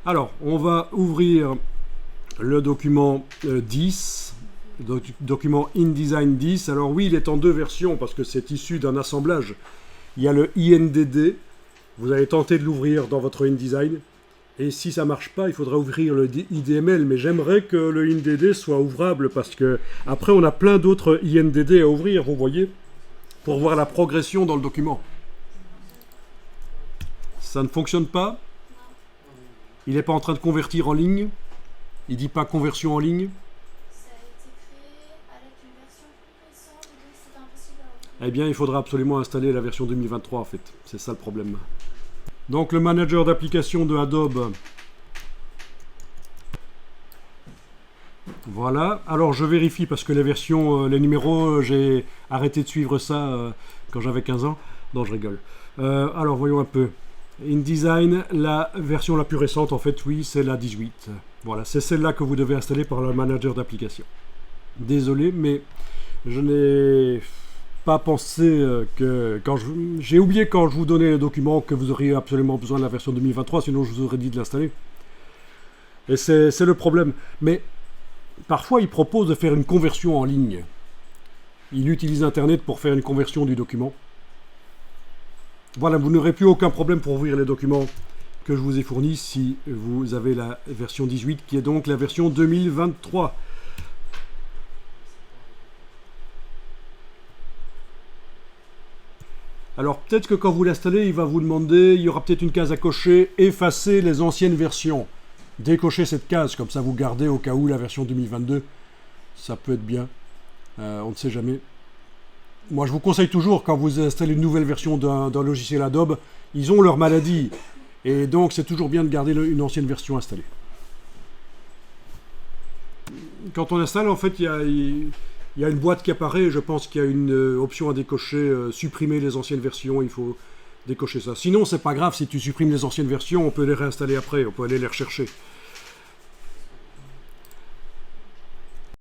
Alors, on va ouvrir le document 10, document InDesign 10. Alors oui, il est en deux versions parce que c'est issu d'un assemblage. Il y a le INDD, vous allez tenter de l'ouvrir dans votre InDesign. Et si ça ne marche pas, il faudra ouvrir le IDML. Mais j'aimerais que le INDD soit ouvrable parce que après on a plein d'autres INDD à ouvrir, vous voyez, pour voir la progression dans le document. Ça ne fonctionne pas. Il n'est pas en train de convertir en ligne. Il ne dit pas conversion en ligne. Ça a été créé avec une version plus récente, donc c'est impossible à ouvrir. Eh bien, il faudra absolument installer la version 2023 en fait. C'est ça le problème. Donc le manager d'application de Adobe. Voilà. Alors je vérifie parce que les versions, les numéros, j'ai arrêté de suivre ça quand j'avais 15 ans. Non, je rigole. Alors voyons un peu. InDesign, la version la plus récente en fait, oui, c'est la 18. Voilà, c'est celle-là que vous devez installer par le manager d'application. Désolé, mais je n'ai pas pensé que j'ai oublié quand je vous donnais le document que vous auriez absolument besoin de la version 2023, sinon je vous aurais dit de l'installer. Et c'est le problème. Mais parfois, il propose de faire une conversion en ligne. Il utilise Internet pour faire une conversion du document. Voilà, vous n'aurez plus aucun problème pour ouvrir les documents que je vous ai fournis si vous avez la version 18, qui est donc la version 2023. Alors peut-être que quand vous l'installez, il va vous demander, il y aura peut-être une case à cocher, effacer les anciennes versions. Décochez cette case, comme ça vous gardez au cas où la version 2022. Ça peut être bien, on ne sait jamais. Moi, je vous conseille toujours, quand vous installez une nouvelle version d'un logiciel Adobe, ils ont leur maladie. Et donc, c'est toujours bien de garder une ancienne version installée. Quand on installe, en fait, il y a une boîte qui apparaît. Je pense qu'il y a une option à décocher, supprimer les anciennes versions. Il faut décocher ça. Sinon, c'est pas grave si tu supprimes les anciennes versions, on peut les réinstaller après, on peut aller les rechercher.